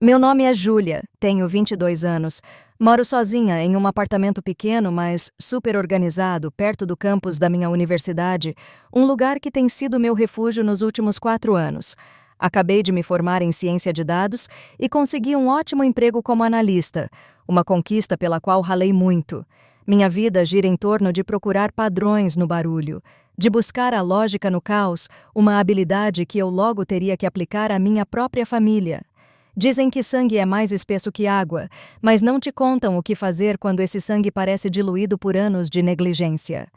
Meu nome é Júlia, tenho 22 anos. Moro sozinha em um apartamento pequeno, mas super organizado, perto do campus da minha universidade, um lugar que tem sido meu refúgio nos últimos 4 anos. Acabei de me formar em ciência de dados e consegui um ótimo emprego como analista, uma conquista pela qual ralei muito. Minha vida gira em torno de procurar padrões no barulho, de buscar a lógica no caos, uma habilidade que eu logo teria que aplicar à minha própria família. Dizem que sangue é mais espesso que água, mas não te contam o que fazer quando esse sangue parece diluído por anos de negligência.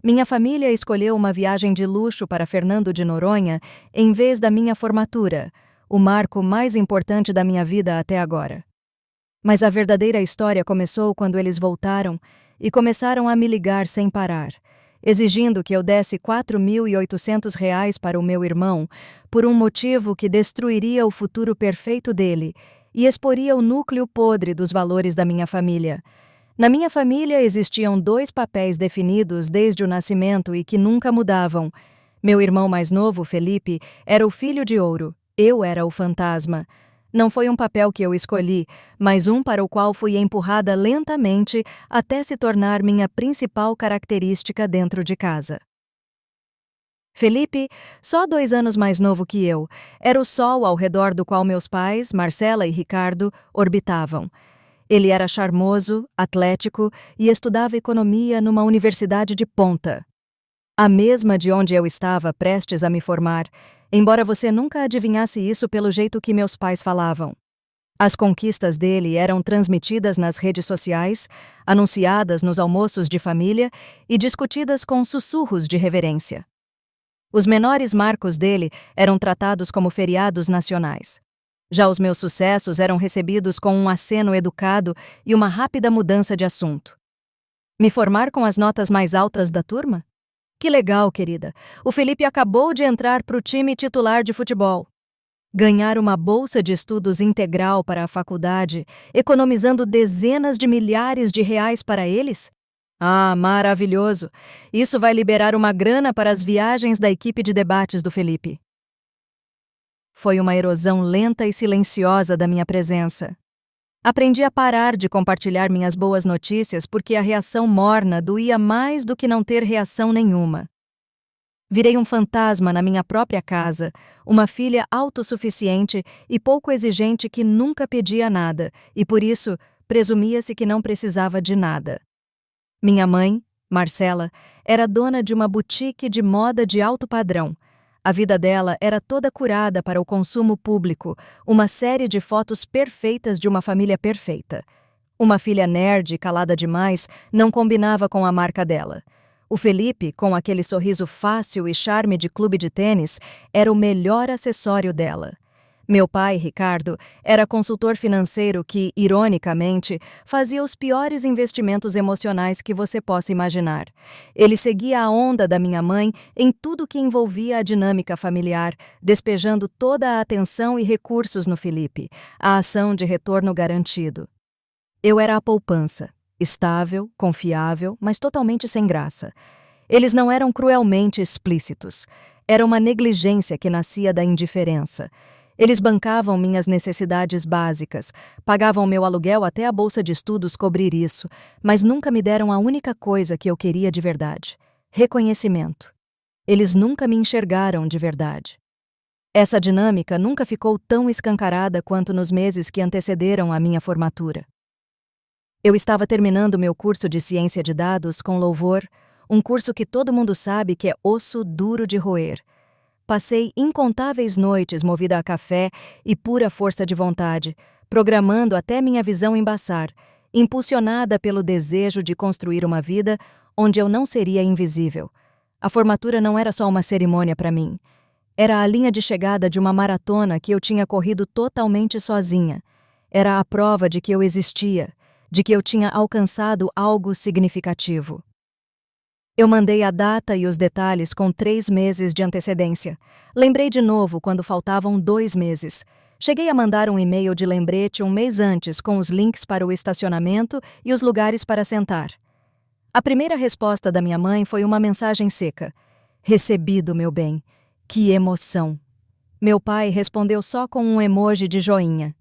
Minha família escolheu uma viagem de luxo para Fernando de Noronha em vez da minha formatura, o marco mais importante da minha vida até agora. Mas a verdadeira história começou quando eles voltaram e começaram a me ligar sem parar, exigindo que eu desse R$ 4.800 para o meu irmão, por um motivo que destruiria o futuro perfeito dele e exporia o núcleo podre dos valores da minha família. Na minha família existiam 2 papéis definidos desde o nascimento e que nunca mudavam. Meu irmão mais novo, Felipe, era o filho de ouro, eu era o fantasma. Não foi um papel que eu escolhi, mas um para o qual fui empurrada lentamente até se tornar minha principal característica dentro de casa. Felipe, só 2 anos mais novo que eu, era o sol ao redor do qual meus pais, Marcela e Ricardo, orbitavam. Ele era charmoso, atlético e estudava economia numa universidade de ponta. A mesma de onde eu estava prestes a me formar, embora você nunca adivinhasse isso pelo jeito que meus pais falavam. As conquistas dele eram transmitidas nas redes sociais, anunciadas nos almoços de família e discutidas com sussurros de reverência. Os menores marcos dele eram tratados como feriados nacionais. Já os meus sucessos eram recebidos com um aceno educado e uma rápida mudança de assunto. Me formar com as notas mais altas da turma? Que legal, querida. O Felipe acabou de entrar para o time titular de futebol. Ganhar uma bolsa de estudos integral para a faculdade, economizando dezenas de milhares de reais para eles? Ah, maravilhoso! Isso vai liberar uma grana para as viagens da equipe de debates do Felipe. Foi uma erosão lenta e silenciosa da minha presença. Aprendi a parar de compartilhar minhas boas notícias porque a reação morna doía mais do que não ter reação nenhuma. Virei um fantasma na minha própria casa, uma filha autossuficiente e pouco exigente que nunca pedia nada e, por isso, presumia-se que não precisava de nada. Minha mãe, Marcela, era dona de uma boutique de moda de alto padrão. A vida dela era toda curada para o consumo público, uma série de fotos perfeitas de uma família perfeita. Uma filha nerd, calada demais, não combinava com a marca dela. O Felipe, com aquele sorriso fácil e charme de clube de tênis, era o melhor acessório dela. Meu pai, Ricardo, era consultor financeiro que, ironicamente, fazia os piores investimentos emocionais que você possa imaginar. Ele seguia a onda da minha mãe em tudo que envolvia a dinâmica familiar, despejando toda a atenção e recursos no Felipe, a ação de retorno garantido. Eu era a poupança, estável, confiável, mas totalmente sem graça. Eles não eram cruelmente explícitos. Era uma negligência que nascia da indiferença. Eles bancavam minhas necessidades básicas, pagavam meu aluguel até a bolsa de estudos cobrir isso, mas nunca me deram a única coisa que eu queria de verdade: reconhecimento. Eles nunca me enxergaram de verdade. Essa dinâmica nunca ficou tão escancarada quanto nos meses que antecederam a minha formatura. Eu estava terminando meu curso de ciência de dados com louvor, um curso que todo mundo sabe que é osso duro de roer. Passei incontáveis noites movida a café e pura força de vontade, programando até minha visão embaçar, impulsionada pelo desejo de construir uma vida onde eu não seria invisível. A formatura não era só uma cerimônia para mim. Era a linha de chegada de uma maratona que eu tinha corrido totalmente sozinha. Era a prova de que eu existia, de que eu tinha alcançado algo significativo. Eu mandei a data e os detalhes com 3 meses de antecedência. Lembrei de novo quando faltavam 2 meses. Cheguei a mandar um e-mail de lembrete um mês antes com os links para o estacionamento e os lugares para sentar. A primeira resposta da minha mãe foi uma mensagem seca. Recebido, meu bem. Que emoção. Meu pai respondeu só com um emoji de joinha.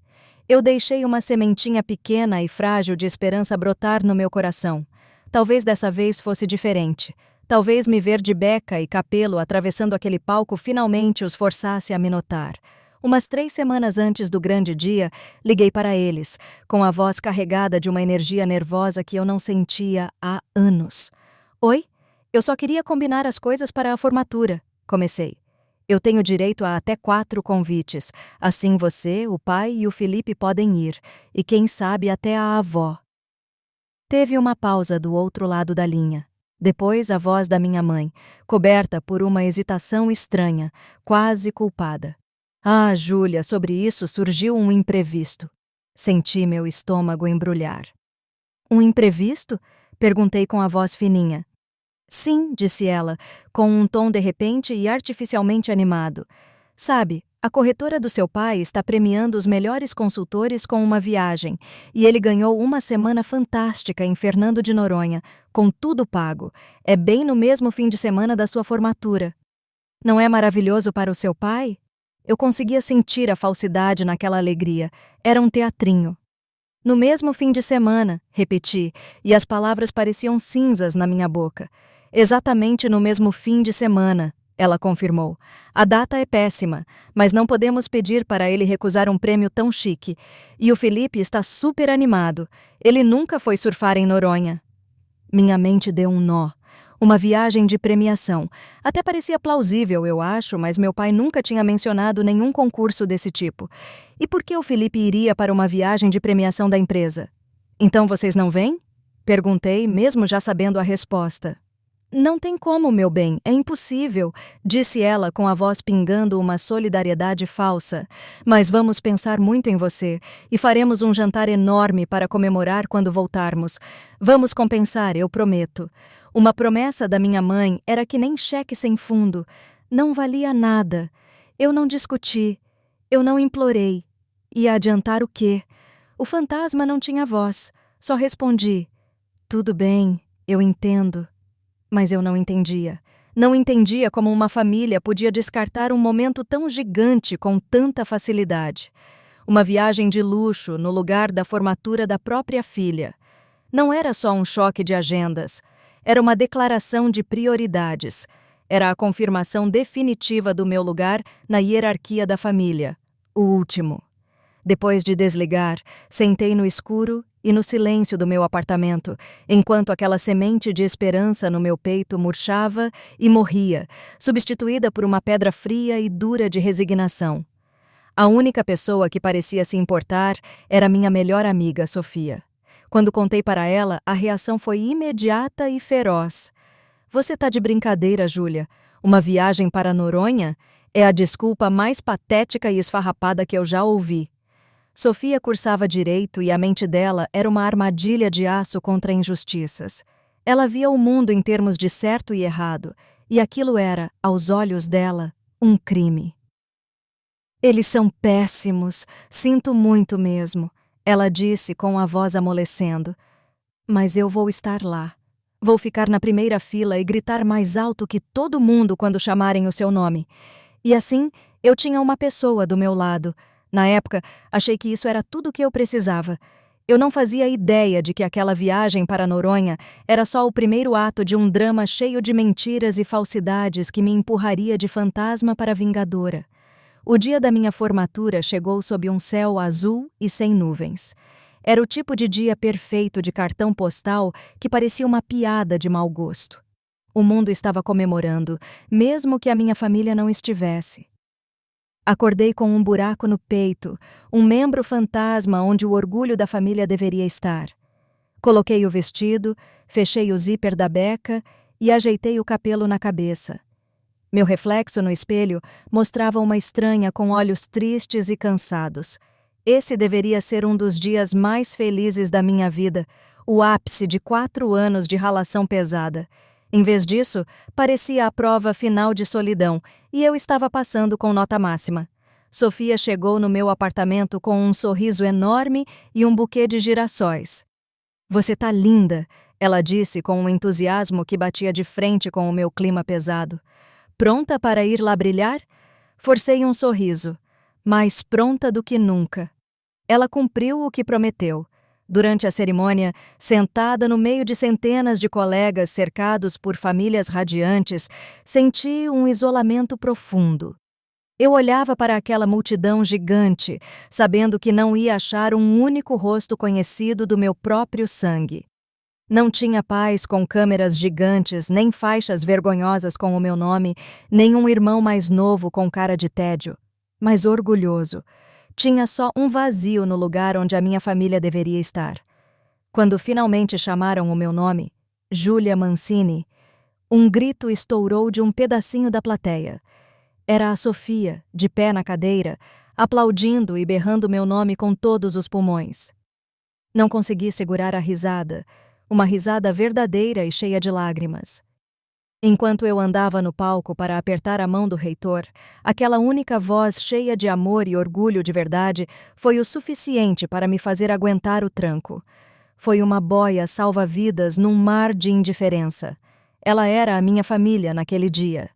Eu deixei uma sementinha pequena e frágil de esperança brotar no meu coração. Talvez dessa vez fosse diferente. Talvez me ver de beca e capelo atravessando aquele palco finalmente os forçasse a me notar. Umas 3 semanas antes do grande dia, liguei para eles, com a voz carregada de uma energia nervosa que eu não sentia há anos. Oi? Eu só queria combinar as coisas para a formatura, comecei. Eu tenho direito a até 4 convites. Assim você, o pai e o Felipe podem ir, e quem sabe até a avó. Teve uma pausa do outro lado da linha. Depois a voz da minha mãe, coberta por uma hesitação estranha, quase culpada. Ah, Júlia, sobre isso surgiu um imprevisto. Senti meu estômago embrulhar. Um imprevisto? Perguntei com a voz fininha. Sim, disse ela, com um tom de repente e artificialmente animado. Sabe, a corretora do seu pai está premiando os melhores consultores com uma viagem, e ele ganhou uma semana fantástica em Fernando de Noronha, com tudo pago. É bem no mesmo fim de semana da sua formatura. Não é maravilhoso para o seu pai? Eu conseguia sentir a falsidade naquela alegria. Era um teatrinho. No mesmo fim de semana, repeti, e as palavras pareciam cinzas na minha boca. Exatamente no mesmo fim de semana, ela confirmou. A data é péssima, mas não podemos pedir para ele recusar um prêmio tão chique. E o Felipe está super animado. Ele nunca foi surfar em Noronha. Minha mente deu um nó. Uma viagem de premiação. Até parecia plausível, eu acho, mas meu pai nunca tinha mencionado nenhum concurso desse tipo. E por que o Felipe iria para uma viagem de premiação da empresa? Então vocês não vêm? Perguntei, mesmo já sabendo a resposta. Não tem como, meu bem, é impossível, disse ela com a voz pingando uma solidariedade falsa. Mas vamos pensar muito em você e faremos um jantar enorme para comemorar quando voltarmos. Vamos compensar, eu prometo. Uma promessa da minha mãe era que nem cheque sem fundo. Não valia nada. Eu não discuti. Eu não implorei. Ia adiantar o quê? O fantasma não tinha voz. Só respondi. Tudo bem, eu entendo. Mas eu não entendia. Não entendia como uma família podia descartar um momento tão gigante com tanta facilidade. Uma viagem de luxo no lugar da formatura da própria filha. Não era só um choque de agendas. Era uma declaração de prioridades. Era a confirmação definitiva do meu lugar na hierarquia da família. O último. Depois de desligar, sentei no escuro e no silêncio do meu apartamento, enquanto aquela semente de esperança no meu peito murchava e morria, substituída por uma pedra fria e dura de resignação. A única pessoa que parecia se importar era minha melhor amiga, Sofia. Quando contei para ela, a reação foi imediata e feroz. Você tá de brincadeira, Júlia. Uma viagem para Noronha? É a desculpa mais patética e esfarrapada que eu já ouvi. Sofia cursava direito e a mente dela era uma armadilha de aço contra injustiças. Ela via o mundo em termos de certo e errado, e aquilo era, aos olhos dela, um crime. Eles são péssimos, sinto muito mesmo, ela disse com a voz amolecendo. Mas eu vou estar lá. Vou ficar na primeira fila e gritar mais alto que todo mundo quando chamarem o seu nome. E assim, eu tinha uma pessoa do meu lado. Na época, achei que isso era tudo o que eu precisava. Eu não fazia ideia de que aquela viagem para Noronha era só o primeiro ato de um drama cheio de mentiras e falsidades que me empurraria de fantasma para vingadora. O dia da minha formatura chegou sob um céu azul e sem nuvens. Era o tipo de dia perfeito de cartão postal que parecia uma piada de mau gosto. O mundo estava comemorando, mesmo que a minha família não estivesse. Acordei com um buraco no peito, um membro fantasma onde o orgulho da família deveria estar. Coloquei o vestido, fechei o zíper da beca e ajeitei o capelo na cabeça. Meu reflexo no espelho mostrava uma estranha com olhos tristes e cansados. Esse deveria ser um dos dias mais felizes da minha vida, o ápice de 4 anos de ralação pesada. Em vez disso, parecia a prova final de solidão, e eu estava passando com nota máxima. Sofia chegou no meu apartamento com um sorriso enorme e um buquê de girassóis. Você tá linda, ela disse com um entusiasmo que batia de frente com o meu clima pesado. Pronta para ir lá brilhar? Forcei um sorriso. Mais pronta do que nunca. Ela cumpriu o que prometeu. Durante a cerimônia, sentada no meio de centenas de colegas cercados por famílias radiantes, senti um isolamento profundo. Eu olhava para aquela multidão gigante, sabendo que não ia achar um único rosto conhecido do meu próprio sangue. Não tinha pais com câmeras gigantes, nem faixas vergonhosas com o meu nome, nem um irmão mais novo com cara de tédio, mas orgulhoso. Tinha só um vazio no lugar onde a minha família deveria estar. Quando finalmente chamaram o meu nome, Júlia Mancini, um grito estourou de um pedacinho da plateia. Era a Sofia, de pé na cadeira, aplaudindo e berrando meu nome com todos os pulmões. Não consegui segurar a risada, uma risada verdadeira e cheia de lágrimas. Enquanto eu andava no palco para apertar a mão do reitor, aquela única voz cheia de amor e orgulho de verdade foi o suficiente para me fazer aguentar o tranco. Foi uma boia salva-vidas num mar de indiferença. Ela era a minha família naquele dia.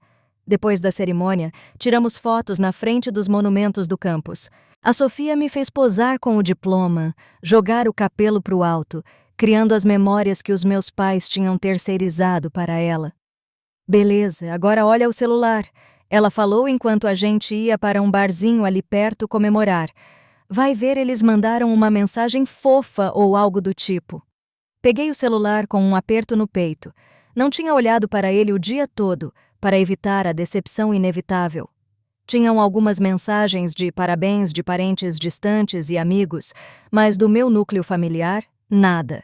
Depois da cerimônia, tiramos fotos na frente dos monumentos do campus. A Sofia me fez posar com o diploma, jogar o capelo para o alto, criando as memórias que os meus pais tinham terceirizado para ela. Beleza, agora olha o celular. Ela falou enquanto a gente ia para um barzinho ali perto comemorar. Vai ver, eles mandaram uma mensagem fofa ou algo do tipo. Peguei o celular com um aperto no peito. Não tinha olhado para ele o dia todo, para evitar a decepção inevitável. Tinham algumas mensagens de parabéns de parentes distantes e amigos, mas do meu núcleo familiar, nada.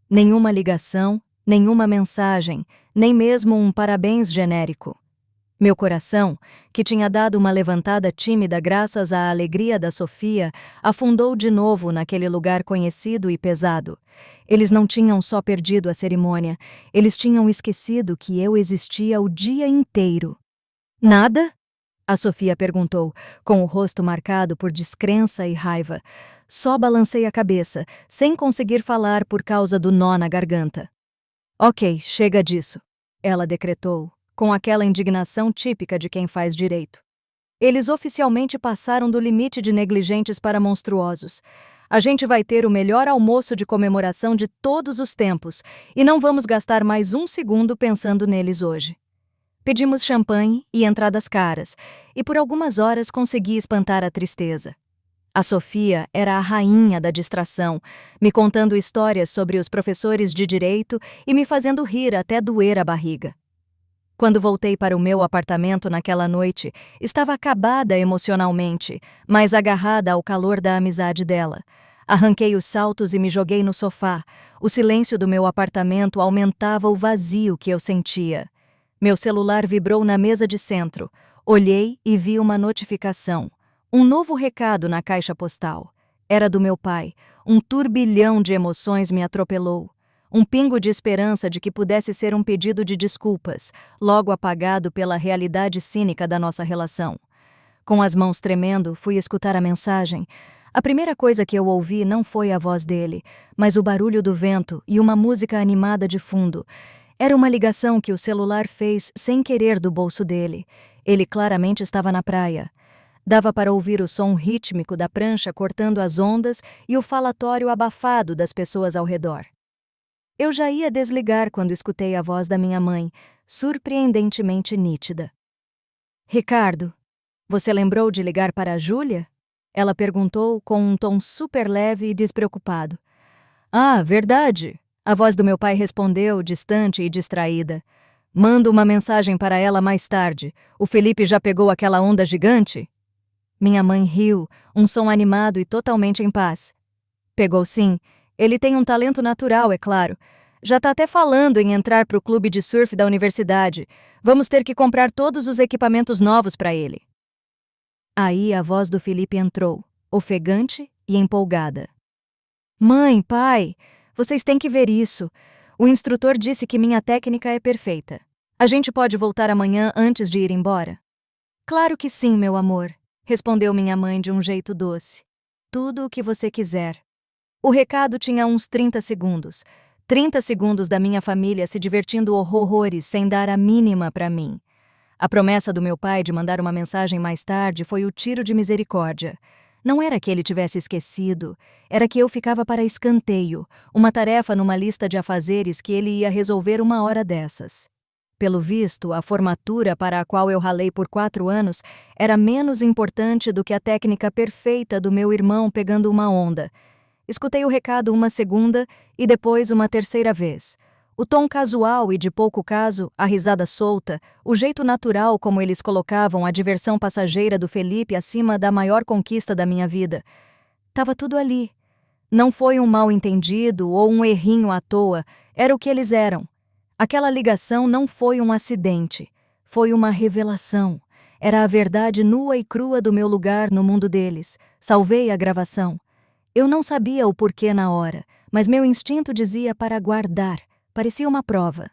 Nenhuma ligação, nenhuma mensagem, nem mesmo um parabéns genérico. Meu coração, que tinha dado uma levantada tímida graças à alegria da Sofia, afundou de novo naquele lugar conhecido e pesado. Eles não tinham só perdido a cerimônia, eles tinham esquecido que eu existia o dia inteiro. Nada? A Sofia perguntou, com o rosto marcado por descrença e raiva. Só balancei a cabeça, sem conseguir falar por causa do nó na garganta. Ok, chega disso, ela decretou, com aquela indignação típica de quem faz direito. Eles oficialmente passaram do limite de negligentes para monstruosos. A gente vai ter o melhor almoço de comemoração de todos os tempos e não vamos gastar mais um segundo pensando neles hoje. Pedimos champanhe e entradas caras, e por algumas horas consegui espantar a tristeza. A Sofia era a rainha da distração, me contando histórias sobre os professores de direito e me fazendo rir até doer a barriga. Quando voltei para o meu apartamento naquela noite, estava acabada emocionalmente, mas agarrada ao calor da amizade dela. Arranquei os saltos e me joguei no sofá. O silêncio do meu apartamento aumentava o vazio que eu sentia. Meu celular vibrou na mesa de centro. Olhei e vi uma notificação. Um novo recado na caixa postal. Era do meu pai. Um turbilhão de emoções me atropelou. Um pingo de esperança de que pudesse ser um pedido de desculpas, logo apagado pela realidade cínica da nossa relação. Com as mãos tremendo, fui escutar a mensagem. A primeira coisa que eu ouvi não foi a voz dele, mas o barulho do vento e uma música animada de fundo. Era uma ligação que o celular fez sem querer do bolso dele. Ele claramente estava na praia. Dava para ouvir o som rítmico da prancha cortando as ondas e o falatório abafado das pessoas ao redor. Eu já ia desligar quando escutei a voz da minha mãe, surpreendentemente nítida. Ricardo, você lembrou de ligar para a Júlia? Ela perguntou com um tom super leve e despreocupado. Ah, verdade. A voz do meu pai respondeu, distante e distraída. Mando uma mensagem para ela mais tarde. O Felipe já pegou aquela onda gigante? Minha mãe riu, um som animado e totalmente em paz. Pegou sim. Ele tem um talento natural, é claro. Já tá até falando em entrar pro clube de surf da universidade. Vamos ter que comprar todos os equipamentos novos para ele. Aí a voz do Felipe entrou, ofegante e empolgada. Mãe, pai, vocês têm que ver isso. O instrutor disse que minha técnica é perfeita. A gente pode voltar amanhã antes de ir embora? Claro que sim, meu amor, respondeu minha mãe de um jeito doce. Tudo o que você quiser. O recado tinha uns 30 segundos. 30 segundos da minha família se divertindo horrores sem dar a mínima para mim. A promessa do meu pai de mandar uma mensagem mais tarde foi o tiro de misericórdia. Não era que ele tivesse esquecido, era que eu ficava para escanteio, uma tarefa numa lista de afazeres que ele ia resolver uma hora dessas. Pelo visto, a formatura para a qual eu ralei por 4 anos era menos importante do que a técnica perfeita do meu irmão pegando uma onda. Escutei o recado uma segunda e depois uma terceira vez. O tom casual e de pouco caso, a risada solta, o jeito natural como eles colocavam a diversão passageira do Felipe acima da maior conquista da minha vida. Tava tudo ali. Não foi um mal-entendido ou um errinho à toa, era o que eles eram. Aquela ligação não foi um acidente, foi uma revelação. Era a verdade nua e crua do meu lugar no mundo deles. Salvei a gravação. Eu não sabia o porquê na hora, mas meu instinto dizia para guardar. Parecia uma prova.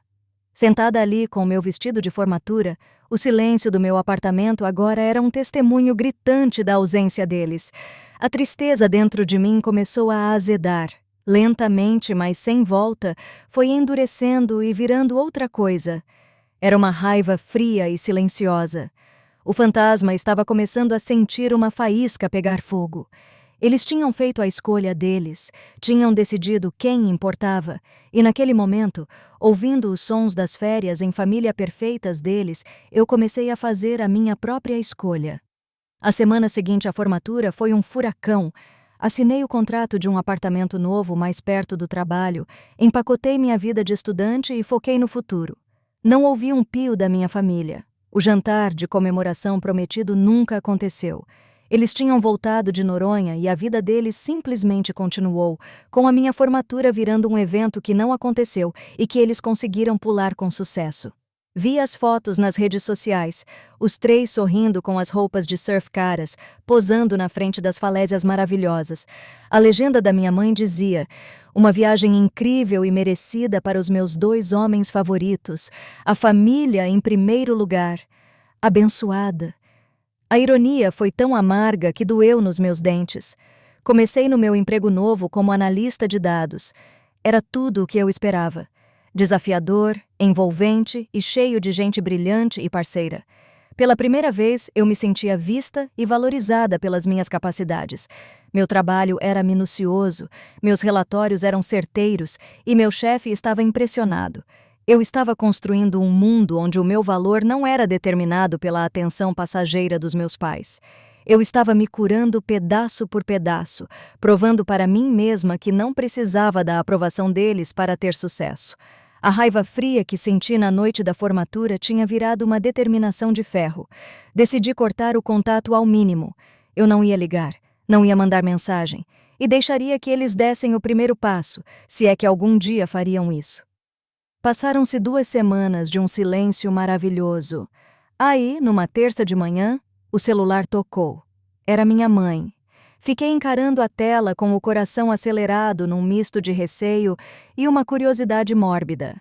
Sentada ali com o meu vestido de formatura, o silêncio do meu apartamento agora era um testemunho gritante da ausência deles. A tristeza dentro de mim começou a azedar. Lentamente, mas sem volta, foi endurecendo e virando outra coisa. Era uma raiva fria e silenciosa. O fantasma estava começando a sentir uma faísca pegar fogo. Eles tinham feito a escolha deles, tinham decidido quem importava, e naquele momento, ouvindo os sons das férias em família perfeitas deles, eu comecei a fazer a minha própria escolha. A semana seguinte à formatura foi um furacão. Assinei o contrato de um apartamento novo mais perto do trabalho, empacotei minha vida de estudante e foquei no futuro. Não ouvi um pio da minha família. O jantar de comemoração prometido nunca aconteceu. Eles tinham voltado de Noronha e a vida deles simplesmente continuou, com a minha formatura virando um evento que não aconteceu e que eles conseguiram pular com sucesso. Vi as fotos nas redes sociais, os 3 sorrindo com as roupas de surf caras, posando na frente das falésias maravilhosas. A legenda da minha mãe dizia: uma viagem incrível e merecida para os meus 2 homens favoritos, a família em primeiro lugar. Abençoada. A ironia foi tão amarga que doeu nos meus dentes. Comecei no meu emprego novo como analista de dados. Era tudo o que eu esperava. Desafiador, envolvente e cheio de gente brilhante e parceira. Pela primeira vez, eu me sentia vista e valorizada pelas minhas capacidades. Meu trabalho era minucioso, meus relatórios eram certeiros e meu chefe estava impressionado. Eu estava construindo um mundo onde o meu valor não era determinado pela atenção passageira dos meus pais. Eu estava me curando pedaço por pedaço, provando para mim mesma que não precisava da aprovação deles para ter sucesso. A raiva fria que senti na noite da formatura tinha virado uma determinação de ferro. Decidi cortar o contato ao mínimo. Eu não ia ligar, não ia mandar mensagem, e deixaria que eles dessem o primeiro passo, se é que algum dia fariam isso. Passaram-se 2 semanas de um silêncio maravilhoso. Aí, numa terça de manhã, o celular tocou. Era minha mãe. Fiquei encarando a tela com o coração acelerado num misto de receio e uma curiosidade mórbida.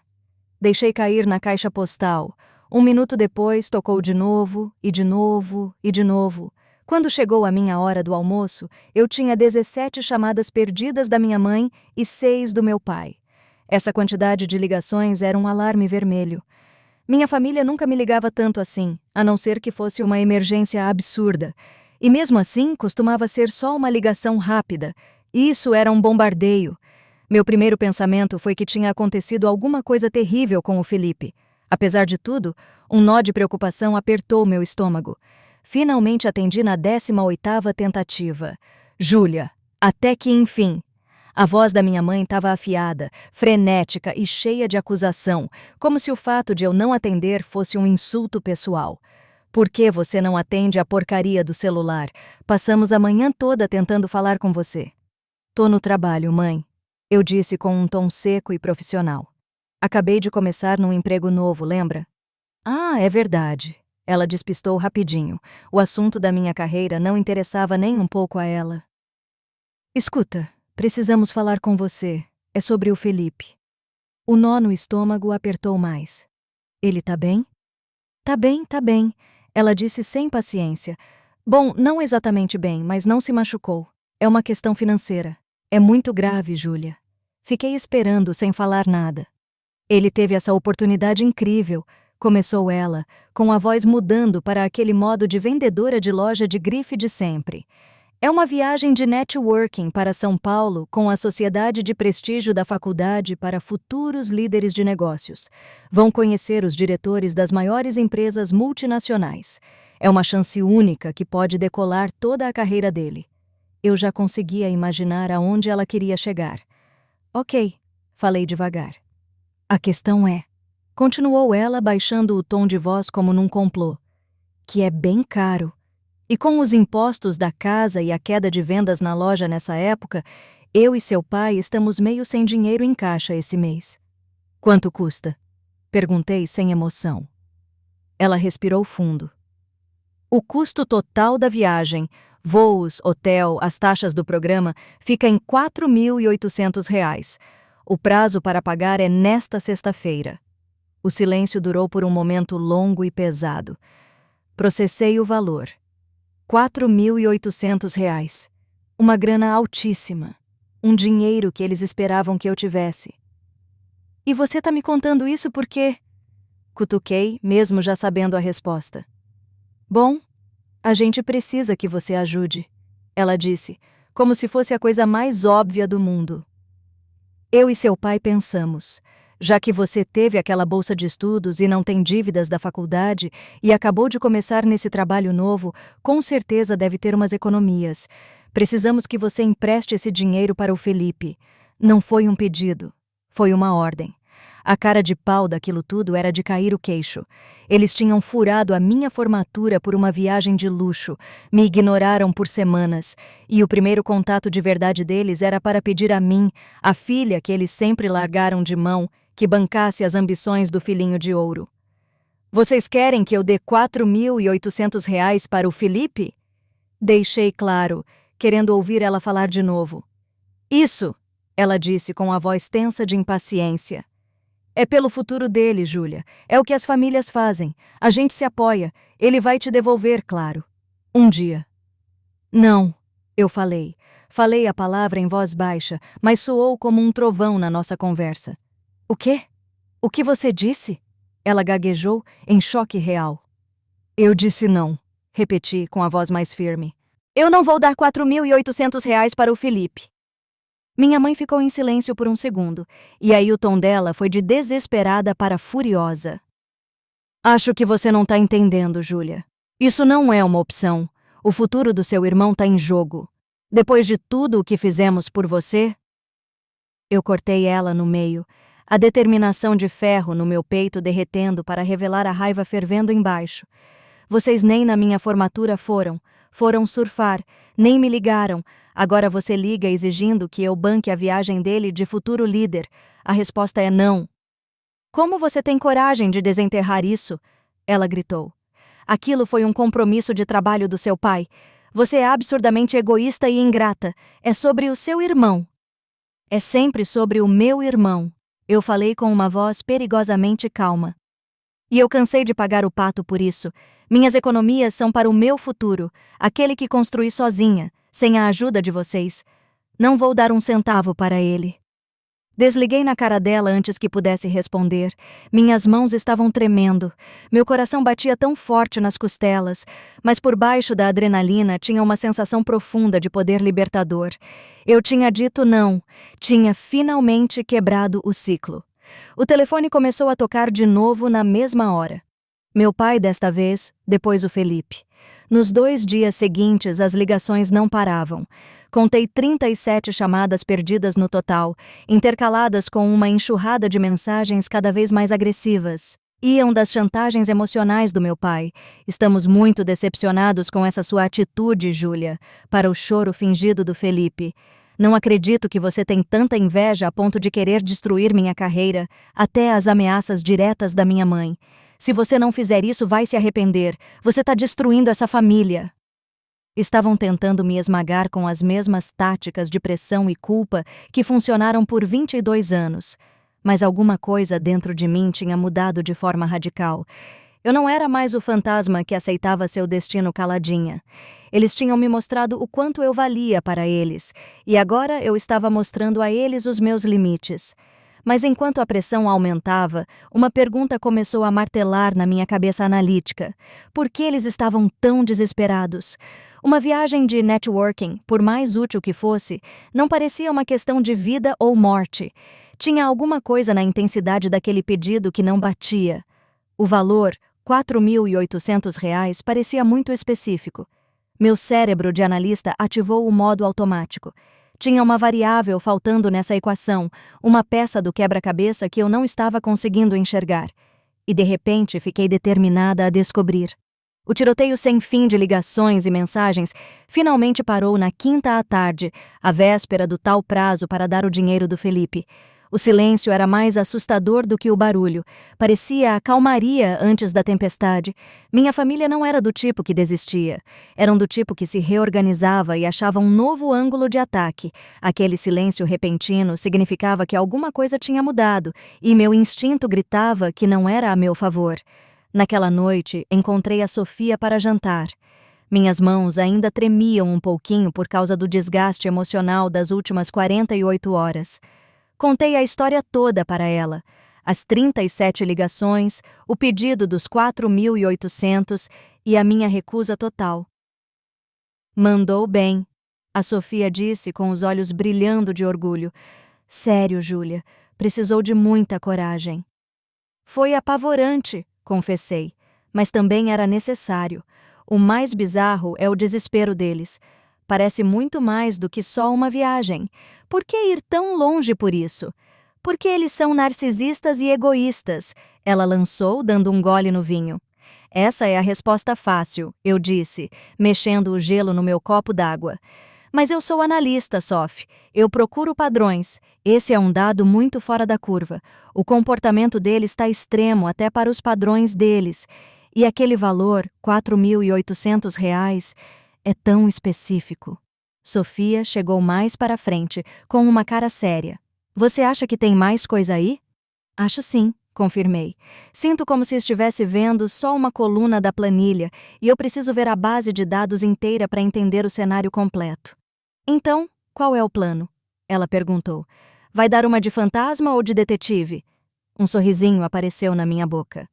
Deixei cair na caixa postal. 1 minuto depois, tocou de novo, e de novo, e de novo. Quando chegou a minha hora do almoço, eu tinha 17 chamadas perdidas da minha mãe e 6 do meu pai. Essa quantidade de ligações era um alarme vermelho. Minha família nunca me ligava tanto assim, a não ser que fosse uma emergência absurda. E mesmo assim, costumava ser só uma ligação rápida. Isso era um bombardeio. Meu primeiro pensamento foi que tinha acontecido alguma coisa terrível com o Felipe. Apesar de tudo, um nó de preocupação apertou meu estômago. Finalmente atendi na 18ª tentativa. Júlia, até que enfim. A voz da minha mãe estava afiada, frenética e cheia de acusação, como se o fato de eu não atender fosse um insulto pessoal. Por que você não atende a porcaria do celular? Passamos a manhã toda tentando falar com você. Tô no trabalho, mãe, eu disse com um tom seco e profissional. Acabei de começar num emprego novo, lembra? Ah, é verdade. Ela despistou rapidinho. O assunto da minha carreira não interessava nem um pouco a ela. Escuta. Precisamos falar com você. É sobre o Felipe. O nó no estômago apertou mais. Ele tá bem? Tá bem, tá bem. Ela disse sem paciência. Bom, não exatamente bem, mas não se machucou. É uma questão financeira. É muito grave, Júlia. Fiquei esperando sem falar nada. Ele teve essa oportunidade incrível, começou ela, com a voz mudando para aquele modo de vendedora de loja de grife de sempre. É uma viagem de networking para São Paulo com a sociedade de prestígio da faculdade para futuros líderes de negócios. Vão conhecer os diretores das maiores empresas multinacionais. É uma chance única que pode decolar toda a carreira dele. Eu já conseguia imaginar aonde ela queria chegar. Ok, falei devagar. A questão é, continuou ela baixando o tom de voz como num complô, que é bem caro. E com os impostos da casa e a queda de vendas na loja nessa época, eu e seu pai estamos meio sem dinheiro em caixa esse mês. Quanto custa? Perguntei sem emoção. Ela respirou fundo. O custo total da viagem, voos, hotel, as taxas do programa, fica em R$ 4.800. O prazo para pagar é nesta sexta-feira. O silêncio durou por um momento longo e pesado. Processei o valor. R$ 4.800. Uma grana altíssima. Um dinheiro que eles esperavam que eu tivesse. E você tá me contando isso por quê? Cutuquei, mesmo já sabendo a resposta. Bom, a gente precisa que você ajude, ela disse, como se fosse a coisa mais óbvia do mundo. Eu e seu pai pensamos, já que você teve aquela bolsa de estudos e não tem dívidas da faculdade e acabou de começar nesse trabalho novo, com certeza deve ter umas economias. Precisamos que você empreste esse dinheiro para o Felipe. Não foi um pedido, foi uma ordem. A cara de pau daquilo tudo era de cair o queixo. Eles tinham furado a minha formatura por uma viagem de luxo, me ignoraram por semanas, e o primeiro contato de verdade deles era para pedir a mim, a filha que eles sempre largaram de mão, que bancasse as ambições do filhinho de ouro. Vocês querem que eu dê R$ 4.800 para o Felipe? Deixei claro, querendo ouvir ela falar de novo. Isso, ela disse com a voz tensa de impaciência. É pelo futuro dele, Júlia. É o que as famílias fazem. A gente se apoia. Ele vai te devolver, claro. Um dia. Não, eu falei. Falei a palavra em voz baixa, mas soou como um trovão na nossa conversa. O quê? O que você disse? Ela gaguejou, em choque real. Eu disse não, repeti com a voz mais firme. Eu não vou dar R$ 4.800 para o Felipe. Minha mãe ficou em silêncio por um segundo, e aí o tom dela foi de desesperada para furiosa. Acho que você não tá entendendo, Júlia. Isso não é uma opção. O futuro do seu irmão tá em jogo. Depois de tudo o que fizemos por você... Eu cortei ela no meio, a determinação de ferro no meu peito derretendo para revelar a raiva fervendo embaixo. Vocês nem na minha formatura foram surfar, nem me ligaram. Agora você liga exigindo que eu banque a viagem dele de futuro líder. A resposta é não. Como você tem coragem de desenterrar isso? Ela gritou. Aquilo foi um compromisso de trabalho do seu pai. Você é absurdamente egoísta e ingrata. É sobre o seu irmão. É sempre sobre o meu irmão. Eu falei com uma voz perigosamente calma. E eu cansei de pagar o pato por isso. Minhas economias são para o meu futuro, aquele que construí sozinha, sem a ajuda de vocês. Não vou dar um centavo para ele. Desliguei na cara dela antes que pudesse responder. Minhas mãos estavam tremendo. Meu coração batia tão forte nas costelas, mas por baixo da adrenalina tinha uma sensação profunda de poder libertador. Eu tinha dito não. Tinha finalmente quebrado o ciclo. O telefone começou a tocar de novo na mesma hora. Meu pai desta vez, depois o Felipe. Nos 2 dias seguintes, as ligações não paravam. Contei 37 chamadas perdidas no total, intercaladas com uma enxurrada de mensagens cada vez mais agressivas. Iam das chantagens emocionais do meu pai. Estamos muito decepcionados com essa sua atitude, Júlia, para o choro fingido do Felipe. Não acredito que você tem tanta inveja a ponto de querer destruir minha carreira, até as ameaças diretas da minha mãe. Se você não fizer isso, vai se arrepender. Você está destruindo essa família. Estavam tentando me esmagar com as mesmas táticas de pressão e culpa que funcionaram por 22 anos. Mas alguma coisa dentro de mim tinha mudado de forma radical. Eu não era mais o fantasma que aceitava seu destino caladinha. Eles tinham me mostrado o quanto eu valia para eles, e agora eu estava mostrando a eles os meus limites. Mas enquanto a pressão aumentava, uma pergunta começou a martelar na minha cabeça analítica. Por que eles estavam tão desesperados? Uma viagem de networking, por mais útil que fosse, não parecia uma questão de vida ou morte. Tinha alguma coisa na intensidade daquele pedido que não batia. O valor, R$ 4.800, parecia muito específico. Meu cérebro de analista ativou o modo automático. Tinha uma variável faltando nessa equação, uma peça do quebra-cabeça que eu não estava conseguindo enxergar. E de repente fiquei determinada a descobrir. O tiroteio sem fim de ligações e mensagens finalmente parou na quinta à tarde, a véspera do tal prazo para dar o dinheiro do Felipe. O silêncio era mais assustador do que o barulho. Parecia a calmaria antes da tempestade. Minha família não era do tipo que desistia. Eram do tipo que se reorganizava e achava um novo ângulo de ataque. Aquele silêncio repentino significava que alguma coisa tinha mudado, e meu instinto gritava que não era a meu favor. Naquela noite, encontrei a Sofia para jantar. Minhas mãos ainda tremiam um pouquinho por causa do desgaste emocional das últimas 48 horas. Contei a história toda para ela. As 37 ligações, o pedido dos 4.800 e a minha recusa total. Mandou bem, a Sofia disse com os olhos brilhando de orgulho. Sério, Júlia, precisou de muita coragem. Foi apavorante, confessei, mas também era necessário. O mais bizarro é o desespero deles. Parece muito mais do que só uma viagem. Por que ir tão longe por isso? Porque eles são narcisistas e egoístas, ela lançou, dando um gole no vinho. Essa é a resposta fácil, eu disse, mexendo o gelo no meu copo d'água. Mas eu sou analista, Sof. Eu procuro padrões. Esse é um dado muito fora da curva. O comportamento deles está extremo até para os padrões deles. E aquele valor, R$ 4.800, é tão específico. Sofia chegou mais para frente, com uma cara séria. Você acha que tem mais coisa aí? Acho sim, confirmei. Sinto como se estivesse vendo só uma coluna da planilha e eu preciso ver a base de dados inteira para entender o cenário completo. Então, qual é o plano? Ela perguntou. Vai dar uma de fantasma ou de detetive? Um sorrisinho apareceu na minha boca.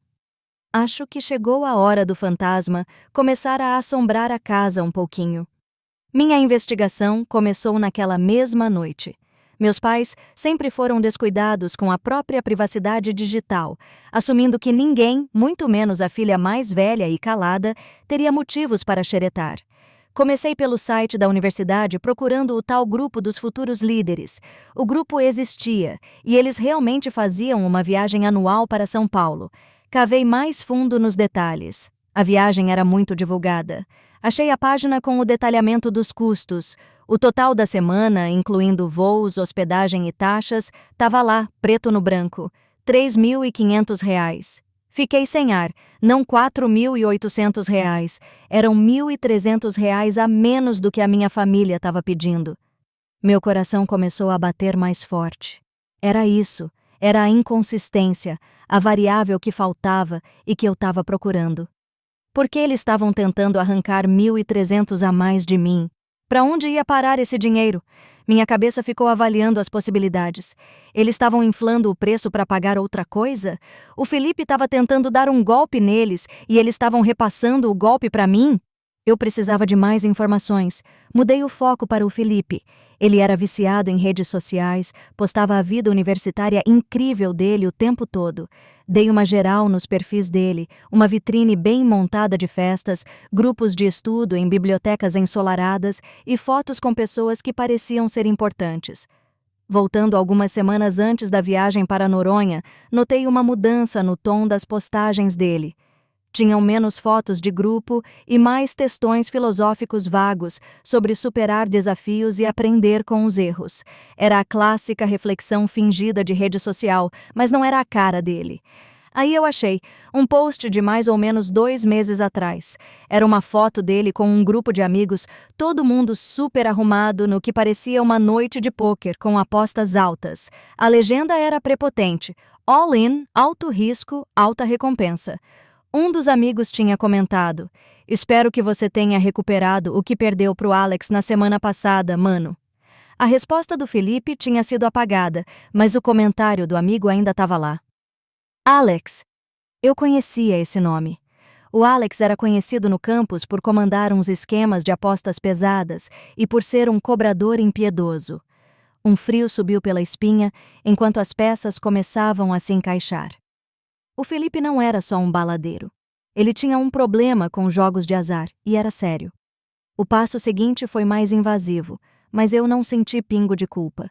Acho que chegou a hora do fantasma começar a assombrar a casa um pouquinho. Minha investigação começou naquela mesma noite. Meus pais sempre foram descuidados com a própria privacidade digital, assumindo que ninguém, muito menos a filha mais velha e calada, teria motivos para xeretar. Comecei pelo site da universidade procurando o tal grupo dos futuros líderes. O grupo existia, e eles realmente faziam uma viagem anual para São Paulo. Cavei mais fundo nos detalhes. A viagem era muito divulgada. Achei a página com o detalhamento dos custos. O total da semana, incluindo voos, hospedagem e taxas, estava lá, preto no branco. R$ 3.500. Fiquei sem ar. Não R$ 4.800. Eram R$ 1.300 a menos do que a minha família estava pedindo. Meu coração começou a bater mais forte. Era isso. Era a inconsistência, a variável que faltava e que eu estava procurando. Por que eles estavam tentando arrancar 1.300 a mais de mim? Para onde ia parar esse dinheiro? Minha cabeça ficou avaliando as possibilidades. Eles estavam inflando o preço para pagar outra coisa? O Felipe estava tentando dar um golpe neles e eles estavam repassando o golpe para mim? Eu precisava de mais informações. Mudei o foco para o Felipe. Ele era viciado em redes sociais, postava a vida universitária incrível dele o tempo todo. Dei uma geral nos perfis dele, uma vitrine bem montada de festas, grupos de estudo em bibliotecas ensolaradas e fotos com pessoas que pareciam ser importantes. Voltando algumas semanas antes da viagem para Noronha, notei uma mudança no tom das postagens dele. Tinham menos fotos de grupo e mais textões filosóficos vagos sobre superar desafios e aprender com os erros. Era a clássica reflexão fingida de rede social, mas não era a cara dele. Aí eu achei um post de mais ou menos 2 meses atrás. Era uma foto dele com um grupo de amigos, todo mundo super arrumado no que parecia uma noite de pôquer com apostas altas. A legenda era prepotente: all in, alto risco, alta recompensa. Um dos amigos tinha comentado: espero que você tenha recuperado o que perdeu pro Alex na semana passada, mano. A resposta do Felipe tinha sido apagada, mas o comentário do amigo ainda estava lá. Alex. Eu conhecia esse nome. O Alex era conhecido no campus por comandar uns esquemas de apostas pesadas e por ser um cobrador impiedoso. Um frio subiu pela espinha enquanto as peças começavam a se encaixar. O Felipe não era só um baladeiro. Ele tinha um problema com jogos de azar, e era sério. O passo seguinte foi mais invasivo, mas eu não senti pingo de culpa.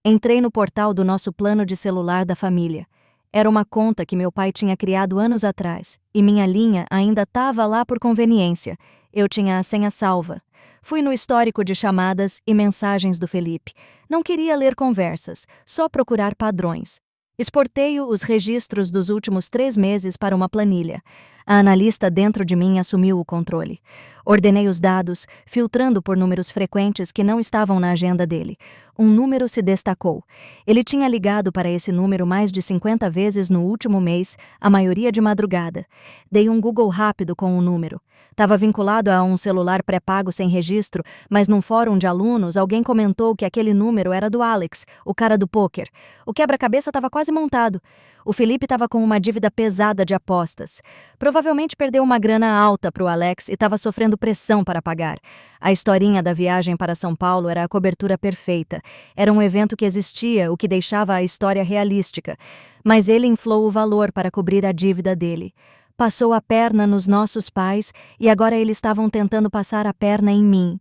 Entrei no portal do nosso plano de celular da família. Era uma conta que meu pai tinha criado anos atrás, e minha linha ainda estava lá por conveniência. Eu tinha a senha salva. Fui no histórico de chamadas e mensagens do Felipe. Não queria ler conversas, só procurar padrões. Exportei os registros dos últimos 3 meses para uma planilha. A analista dentro de mim assumiu o controle. Ordenei os dados, filtrando por números frequentes que não estavam na agenda dele. Um número se destacou. Ele tinha ligado para esse número mais de 50 vezes no último mês, a maioria de madrugada. Dei um Google rápido com o número. Estava vinculado a um celular pré-pago sem registro, mas num fórum de alunos alguém comentou que aquele número era do Alex, o cara do pôquer. O quebra-cabeça estava quase montado. O Felipe estava com uma dívida pesada de apostas. Provavelmente perdeu uma grana alta para o Alex e estava sofrendo pressão para pagar. A historinha da viagem para São Paulo era a cobertura perfeita. Era um evento que existia, o que deixava a história realística. Mas ele inflou o valor para cobrir a dívida dele. Passou a perna nos nossos pais e agora eles estavam tentando passar a perna em mim.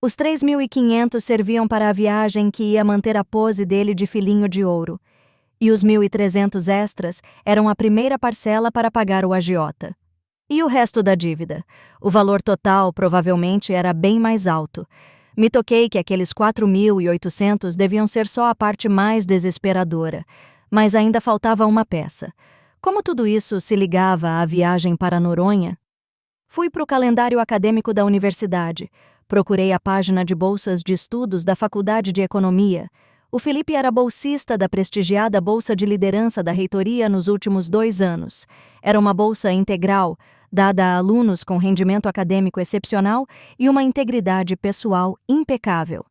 Os 3.500 serviam para a viagem que ia manter a pose dele de filhinho de ouro. E os 1.300 extras eram a primeira parcela para pagar o agiota. E o resto da dívida? O valor total provavelmente era bem mais alto. Me toquei que aqueles 4.800 deviam ser só a parte mais desesperadora, mas ainda faltava uma peça. Como tudo isso se ligava à viagem para Noronha? Fui para o calendário acadêmico da universidade. Procurei a página de bolsas de estudos da Faculdade de Economia. O Felipe era bolsista da prestigiada Bolsa de Liderança da Reitoria nos últimos 2 anos. Era uma bolsa integral, dada a alunos com rendimento acadêmico excepcional e uma integridade pessoal impecável.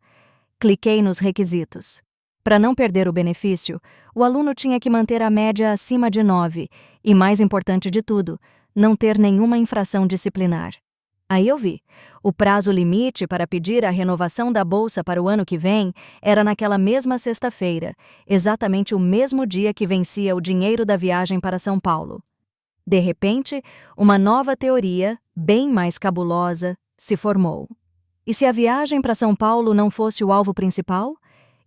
Cliquei nos requisitos. Para não perder o benefício, o aluno tinha que manter a média acima de 9 e, mais importante de tudo, não ter nenhuma infração disciplinar. Aí eu vi. O prazo limite para pedir a renovação da bolsa para o ano que vem era naquela mesma sexta-feira, exatamente o mesmo dia que vencia o dinheiro da viagem para São Paulo. De repente, uma nova teoria, bem mais cabulosa, se formou. E se a viagem para São Paulo não fosse o alvo principal?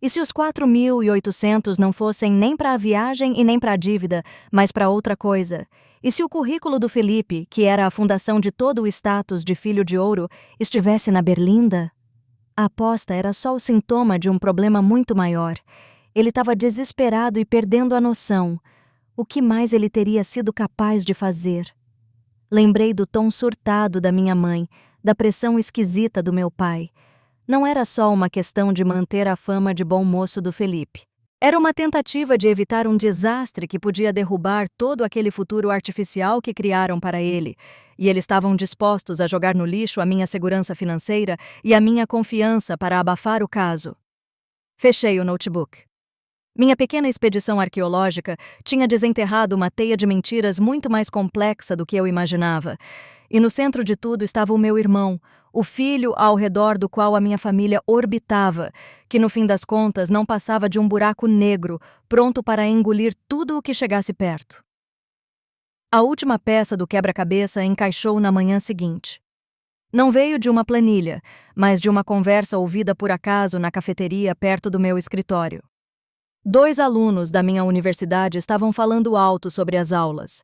E se os 4.800 não fossem nem para a viagem e nem para a dívida, mas para outra coisa? E se o currículo do Felipe, que era a fundação de todo o status de filho de ouro, estivesse na berlinda? A aposta era só o sintoma de um problema muito maior. Ele estava desesperado e perdendo a noção. O que mais ele teria sido capaz de fazer? Lembrei do tom surtado da minha mãe, da pressão esquisita do meu pai. Não era só uma questão de manter a fama de bom moço do Felipe. Era uma tentativa de evitar um desastre que podia derrubar todo aquele futuro artificial que criaram para ele, e eles estavam dispostos a jogar no lixo a minha segurança financeira e a minha confiança para abafar o caso. Fechei o notebook. Minha pequena expedição arqueológica tinha desenterrado uma teia de mentiras muito mais complexa do que eu imaginava, e no centro de tudo estava o meu irmão, o filho ao redor do qual a minha família orbitava, que no fim das contas não passava de um buraco negro, pronto para engolir tudo o que chegasse perto. A última peça do quebra-cabeça encaixou na manhã seguinte. Não veio de uma planilha, mas de uma conversa ouvida por acaso na cafeteria perto do meu escritório. 2 alunos da minha universidade estavam falando alto sobre as aulas.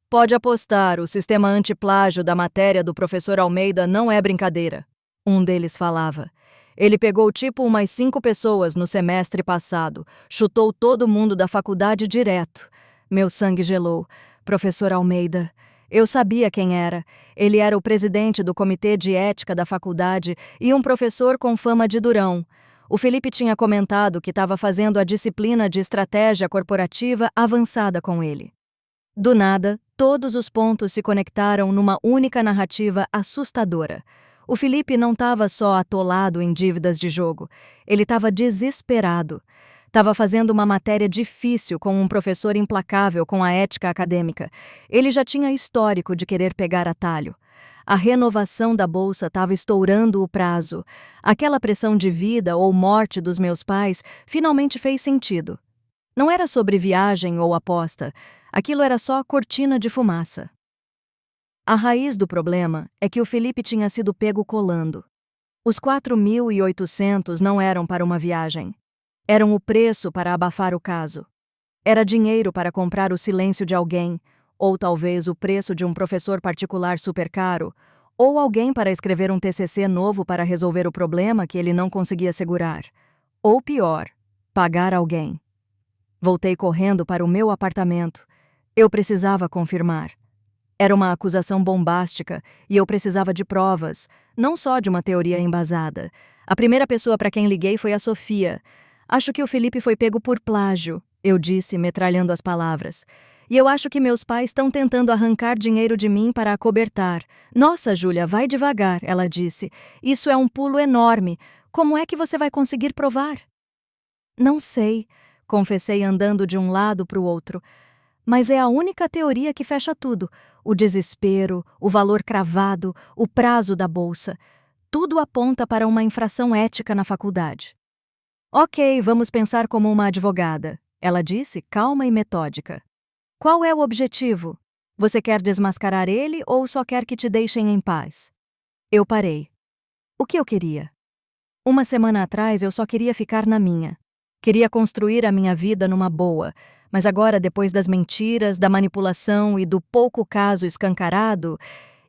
Pode apostar, o sistema antiplágio da matéria do professor Almeida não é brincadeira. Um deles falava. Ele pegou tipo umas 5 pessoas no semestre passado, chutou todo mundo da faculdade direto. Meu sangue gelou. Professor Almeida. Eu sabia quem era. Ele era o presidente do comitê de ética da faculdade e um professor com fama de durão. O Felipe tinha comentado que estava fazendo a disciplina de estratégia corporativa avançada com ele. Do nada, todos os pontos se conectaram numa única narrativa assustadora. O Felipe não estava só atolado em dívidas de jogo, ele estava desesperado. Estava fazendo uma matéria difícil com um professor implacável com a ética acadêmica. Ele já tinha histórico de querer pegar atalho. A renovação da bolsa estava estourando o prazo. Aquela pressão de vida ou morte dos meus pais finalmente fez sentido. Não era sobre viagem ou aposta, aquilo era só cortina de fumaça. A raiz do problema é que o Felipe tinha sido pego colando. Os 4.800 não eram para uma viagem. Eram o preço para abafar o caso. Era dinheiro para comprar o silêncio de alguém, ou talvez o preço de um professor particular super caro, ou alguém para escrever um TCC novo para resolver o problema que ele não conseguia segurar. Ou pior, pagar alguém. Voltei correndo para o meu apartamento. Eu precisava confirmar. Era uma acusação bombástica e eu precisava de provas, não só de uma teoria embasada. A primeira pessoa para quem liguei foi a Sofia. Acho que o Felipe foi pego por plágio, eu disse, metralhando as palavras. E eu acho que meus pais estão tentando arrancar dinheiro de mim para acobertar. Nossa, Júlia, vai devagar, ela disse. Isso é um pulo enorme. Como é que você vai conseguir provar? Não sei, confessei andando de um lado para o outro. Mas é a única teoria que fecha tudo. O desespero, o valor cravado, o prazo da bolsa. Tudo aponta para uma infração ética na faculdade. Ok, vamos pensar como uma advogada, ela disse, calma e metódica. Qual é o objetivo? Você quer desmascarar ele ou só quer que te deixem em paz? Eu parei. O que eu queria? Uma semana atrás eu só queria ficar na minha. Queria construir a minha vida numa boa, mas agora, depois das mentiras, da manipulação e do pouco caso escancarado,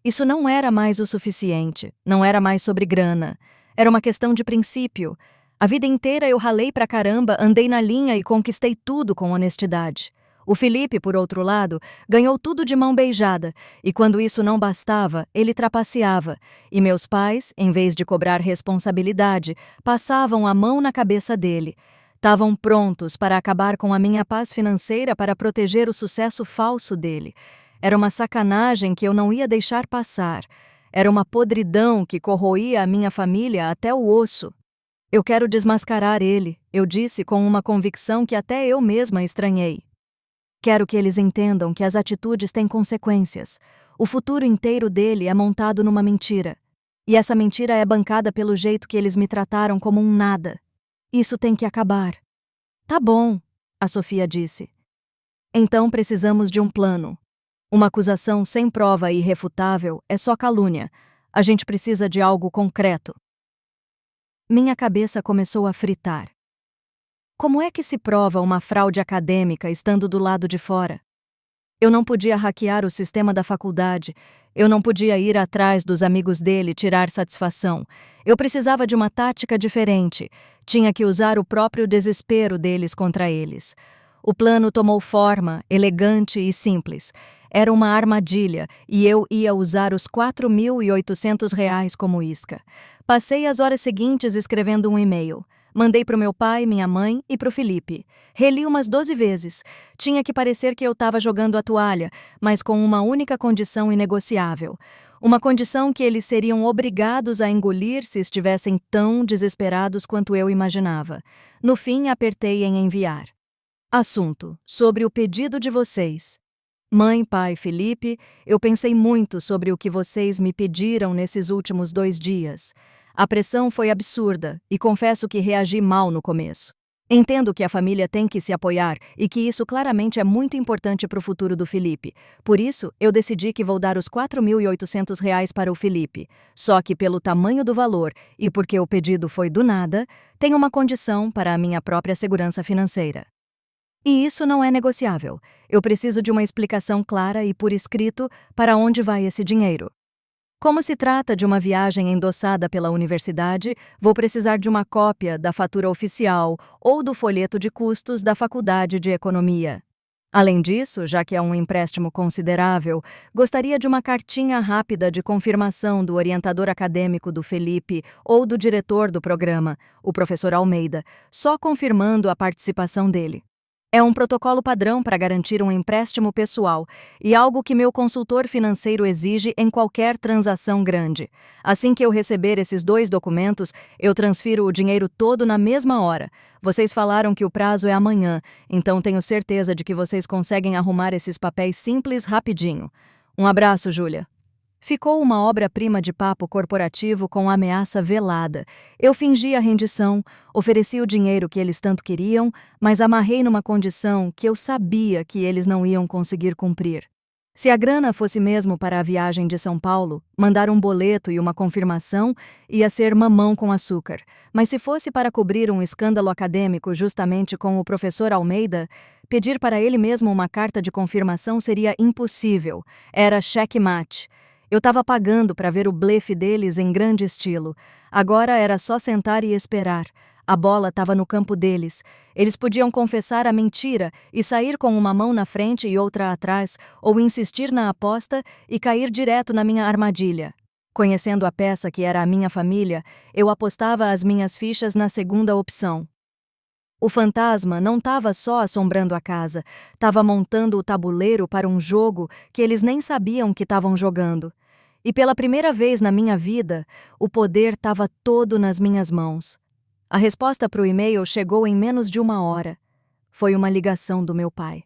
isso não era mais o suficiente, não era mais sobre grana. Era uma questão de princípio. A vida inteira eu ralei pra caramba, andei na linha e conquistei tudo com honestidade. O Felipe, por outro lado, ganhou tudo de mão beijada, e quando isso não bastava, ele trapaceava, e meus pais, em vez de cobrar responsabilidade, passavam a mão na cabeça dele. Estavam prontos para acabar com a minha paz financeira para proteger o sucesso falso dele. Era uma sacanagem que eu não ia deixar passar. Era uma podridão que corroía a minha família até o osso. Eu quero desmascarar ele, eu disse com uma convicção que até eu mesma estranhei. Quero que eles entendam que as atitudes têm consequências. O futuro inteiro dele é montado numa mentira. E essa mentira é bancada pelo jeito que eles me trataram como um nada. Isso tem que acabar. Tá bom, a Sofia disse. Então precisamos de um plano. Uma acusação sem prova irrefutável é só calúnia. A gente precisa de algo concreto. Minha cabeça começou a fritar. Como é que se prova uma fraude acadêmica estando do lado de fora? Eu não podia hackear o sistema da faculdade, eu não podia ir atrás dos amigos dele tirar satisfação. Eu precisava de uma tática diferente, tinha que usar o próprio desespero deles contra eles. O plano tomou forma, elegante e simples. Era uma armadilha e eu ia usar os R$ 4.800 como isca. Passei as horas seguintes escrevendo um e-mail. Mandei para o meu pai, minha mãe e para o Felipe. Reli umas 12 vezes. Tinha que parecer que eu estava jogando a toalha, mas com uma única condição inegociável. Uma condição que eles seriam obrigados a engolir se estivessem tão desesperados quanto eu imaginava. No fim, apertei em enviar. Assunto: sobre o pedido de vocês. Mãe, pai, Felipe, eu pensei muito sobre o que vocês me pediram nesses últimos 2 dias. A pressão foi absurda e confesso que reagi mal no começo. Entendo que a família tem que se apoiar e que isso claramente é muito importante para o futuro do Felipe. Por isso, eu decidi que vou dar os R$ 4.800 para o Felipe. Só que pelo tamanho do valor e porque o pedido foi do nada, tem uma condição para a minha própria segurança financeira. E isso não é negociável. Eu preciso de uma explicação clara e por escrito para onde vai esse dinheiro. Como se trata de uma viagem endossada pela universidade, vou precisar de uma cópia da fatura oficial ou do folheto de custos da Faculdade de Economia. Além disso, já que é um empréstimo considerável, gostaria de uma cartinha rápida de confirmação do orientador acadêmico do Felipe ou do diretor do programa, o professor Almeida, só confirmando a participação dele. É um protocolo padrão para garantir um empréstimo pessoal e algo que meu consultor financeiro exige em qualquer transação grande. Assim que eu receber esses 2 documentos, eu transfiro o dinheiro todo na mesma hora. Vocês falaram que o prazo é amanhã, então tenho certeza de que vocês conseguem arrumar esses papéis simples rapidinho. Um abraço, Júlia. Ficou uma obra-prima de papo corporativo com ameaça velada. Eu fingi a rendição, ofereci o dinheiro que eles tanto queriam, mas amarrei numa condição que eu sabia que eles não iam conseguir cumprir. Se a grana fosse mesmo para a viagem de São Paulo, mandar um boleto e uma confirmação ia ser mamão com açúcar. Mas se fosse para cobrir um escândalo acadêmico justamente com o professor Almeida, pedir para ele mesmo uma carta de confirmação seria impossível. Era checkmate. Eu estava pagando para ver o blefe deles em grande estilo. Agora era só sentar e esperar. A bola estava no campo deles. Eles podiam confessar a mentira e sair com uma mão na frente e outra atrás, ou insistir na aposta e cair direto na minha armadilha. Conhecendo a peça que era a minha família, eu apostava as minhas fichas na segunda opção. O fantasma não estava só assombrando a casa, estava montando o tabuleiro para um jogo que eles nem sabiam que estavam jogando. E pela primeira vez na minha vida, o poder estava todo nas minhas mãos. A resposta para o e-mail chegou em menos de 1 hora. Foi uma ligação do meu pai.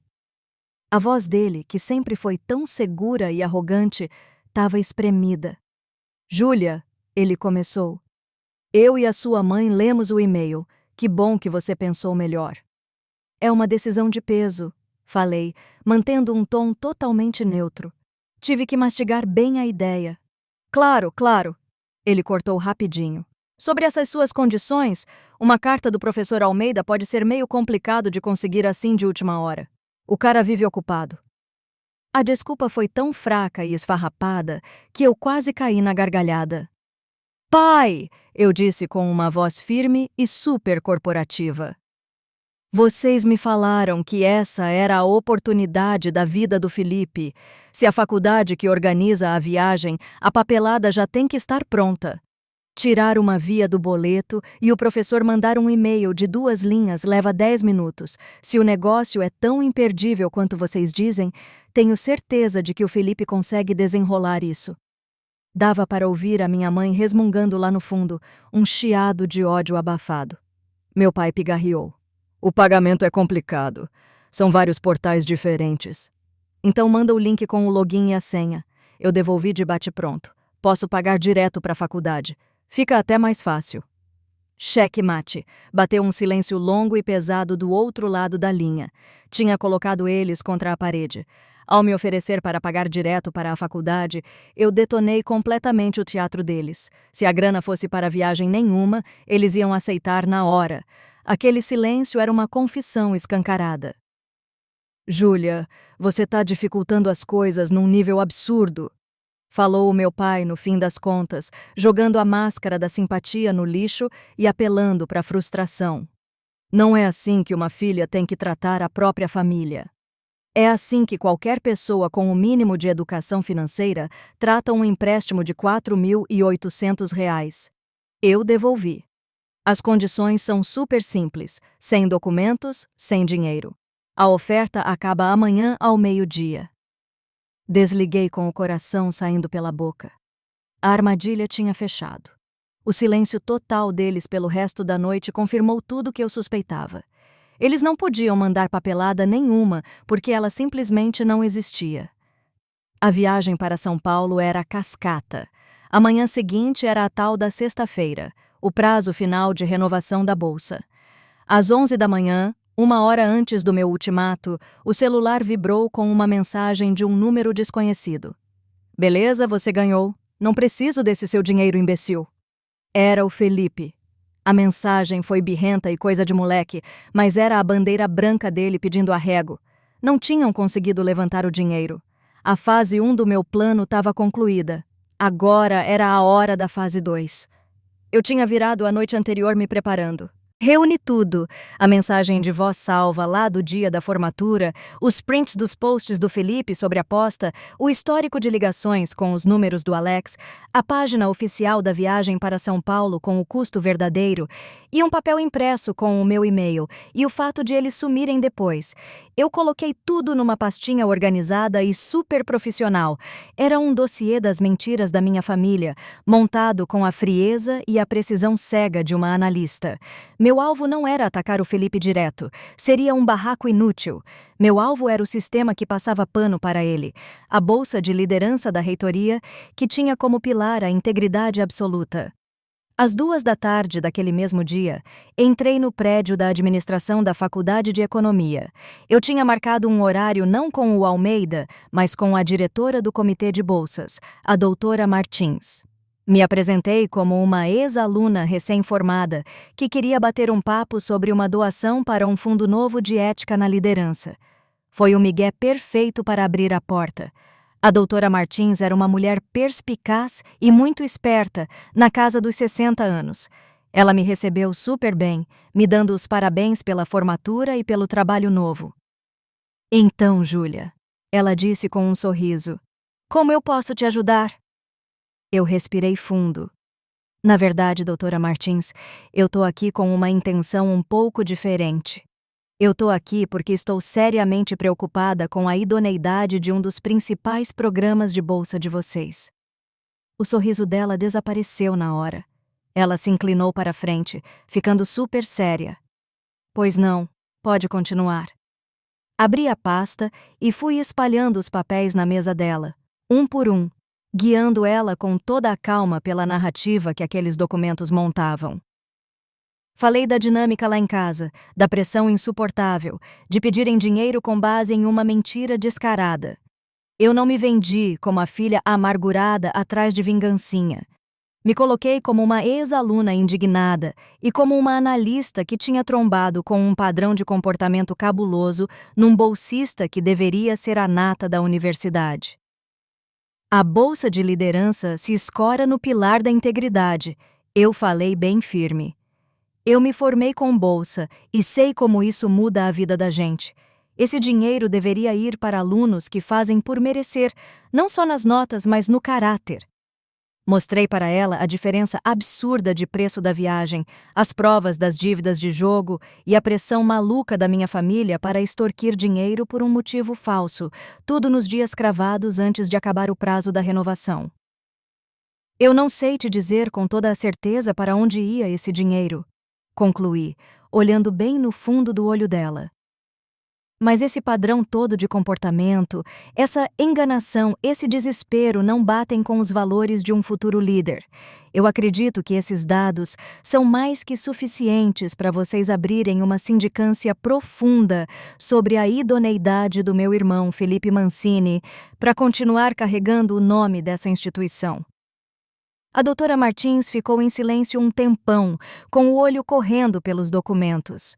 A voz dele, que sempre foi tão segura e arrogante, estava espremida. Júlia, ele começou. Eu e a sua mãe lemos o e-mail. Que bom que você pensou melhor. É uma decisão de peso, falei, mantendo um tom totalmente neutro. Tive que mastigar bem a ideia. Claro, claro, ele cortou rapidinho. Sobre essas suas condições, uma carta do professor Almeida pode ser meio complicado de conseguir assim de última hora. O cara vive ocupado. A desculpa foi tão fraca e esfarrapada que eu quase caí na gargalhada. Pai, eu disse com uma voz firme e super corporativa. Vocês me falaram que essa era a oportunidade da vida do Felipe. Se a faculdade que organiza a viagem, a papelada já tem que estar pronta. Tirar uma via do boleto e o professor mandar um e-mail de 2 linhas leva 10 minutos. Se o negócio é tão imperdível quanto vocês dizem, tenho certeza de que o Felipe consegue desenrolar isso. Dava para ouvir a minha mãe resmungando lá no fundo, um chiado de ódio abafado. Meu pai pigarreou. O pagamento é complicado. São vários portais diferentes. Então manda o link com o login e a senha. Eu devolvi de bate-pronto. Posso pagar direto para a faculdade. Fica até mais fácil. Checkmate. Bateu um silêncio longo e pesado do outro lado da linha. Tinha colocado eles contra a parede. Ao me oferecer para pagar direto para a faculdade, eu detonei completamente o teatro deles. Se a grana fosse para viagem nenhuma, eles iam aceitar na hora. Aquele silêncio era uma confissão escancarada. Júlia, você está dificultando as coisas num nível absurdo. Falou o meu pai no fim das contas, jogando a máscara da simpatia no lixo e apelando para a frustração. Não é assim que uma filha tem que tratar a própria família. É assim que qualquer pessoa com o mínimo de educação financeira trata um empréstimo de R$ 4.800. Eu devolvi. As condições são super simples, sem documentos, sem dinheiro. A oferta acaba amanhã ao meio-dia. Desliguei com o coração saindo pela boca. A armadilha tinha fechado. O silêncio total deles pelo resto da noite confirmou tudo o que eu suspeitava. Eles não podiam mandar papelada nenhuma, porque ela simplesmente não existia. A viagem para São Paulo era cascata. A manhã seguinte era a tal da sexta-feira, o prazo final de renovação da bolsa. Às 11 da manhã, 1 hora antes do meu ultimato, o celular vibrou com uma mensagem de um número desconhecido. Beleza, você ganhou. Não preciso desse seu dinheiro, imbecil. Era o Felipe. A mensagem foi birrenta e coisa de moleque, mas era a bandeira branca dele pedindo arrego. Não tinham conseguido levantar o dinheiro. A fase 1 do meu plano estava concluída. Agora era a hora da fase 2. Eu tinha virado a noite anterior me preparando. Reúne tudo, a mensagem de voz salva lá do dia da formatura, os prints dos posts do Felipe sobre a aposta, o histórico de ligações com os números do Alex, a página oficial da viagem para São Paulo com o custo verdadeiro e um papel impresso com o meu e-mail e o fato de eles sumirem depois. Eu coloquei tudo numa pastinha organizada e super profissional. Era um dossiê das mentiras da minha família, montado com a frieza e a precisão cega de uma analista. Meu alvo não era atacar o Felipe direto. Seria um barraco inútil. Meu alvo era o sistema que passava pano para ele, a bolsa de liderança da reitoria, que tinha como pilar a integridade absoluta. Às 2 da tarde daquele mesmo dia, entrei no prédio da administração da Faculdade de Economia. Eu tinha marcado um horário não com o Almeida, mas com a diretora do Comitê de Bolsas, a doutora Martins. Me apresentei como uma ex-aluna recém-formada que queria bater um papo sobre uma doação para um fundo novo de ética na liderança. Foi o migué perfeito para abrir a porta. A doutora Martins era uma mulher perspicaz e muito esperta, na casa dos 60 anos. Ela me recebeu super bem, me dando os parabéns pela formatura e pelo trabalho novo. Então, Júlia, ela disse com um sorriso, como eu posso te ajudar? Eu respirei fundo. Na verdade, doutora Martins, eu tô aqui com uma intenção um pouco diferente. Eu tô aqui porque estou seriamente preocupada com a idoneidade de um dos principais programas de bolsa de vocês. O sorriso dela desapareceu na hora. Ela se inclinou para a frente, ficando super séria. Pois não, pode continuar. Abri a pasta e fui espalhando os papéis na mesa dela, um por um, guiando ela com toda a calma pela narrativa que aqueles documentos montavam. Falei da dinâmica lá em casa, da pressão insuportável, de pedirem dinheiro com base em uma mentira descarada. Eu não me vendi como a filha amargurada atrás de vingancinha. Me coloquei como uma ex-aluna indignada e como uma analista que tinha trombado com um padrão de comportamento cabuloso num bolsista que deveria ser a nata da universidade. A bolsa de liderança se escora no pilar da integridade. Eu falei bem firme. Eu me formei com bolsa e sei como isso muda a vida da gente. Esse dinheiro deveria ir para alunos que fazem por merecer, não só nas notas, mas no caráter. Mostrei para ela a diferença absurda de preço da viagem, as provas das dívidas de jogo e a pressão maluca da minha família para extorquir dinheiro por um motivo falso, tudo nos dias cravados antes de acabar o prazo da renovação. Eu não sei te dizer com toda a certeza para onde ia esse dinheiro, concluí, olhando bem no fundo do olho dela. Mas esse padrão todo de comportamento, essa enganação, esse desespero não batem com os valores de um futuro líder. Eu acredito que esses dados são mais que suficientes para vocês abrirem uma sindicância profunda sobre a idoneidade do meu irmão Felipe Mancini para continuar carregando o nome dessa instituição. A doutora Martins ficou em silêncio um tempão, com o olho correndo pelos documentos.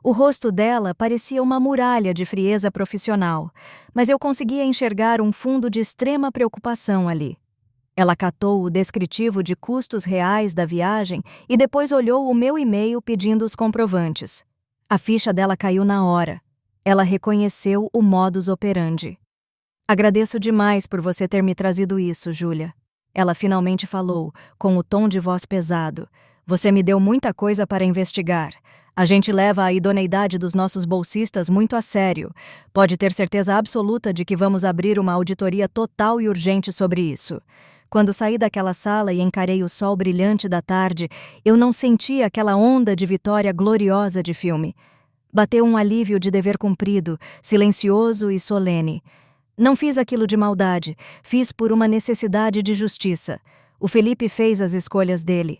O rosto dela parecia uma muralha de frieza profissional, mas eu conseguia enxergar um fundo de extrema preocupação ali. Ela catou o descritivo de custos reais da viagem e depois olhou o meu e-mail pedindo os comprovantes. A ficha dela caiu na hora. Ela reconheceu o modus operandi. Agradeço demais por você ter me trazido isso, Júlia. Ela finalmente falou, com o tom de voz pesado. Você me deu muita coisa para investigar. A gente leva a idoneidade dos nossos bolsistas muito a sério. Pode ter certeza absoluta de que vamos abrir uma auditoria total e urgente sobre isso. Quando saí daquela sala e encarei o sol brilhante da tarde, eu não senti aquela onda de vitória gloriosa de filme. Bateu um alívio de dever cumprido, silencioso e solene. Não fiz aquilo de maldade, fiz por uma necessidade de justiça. O Felipe fez as escolhas dele.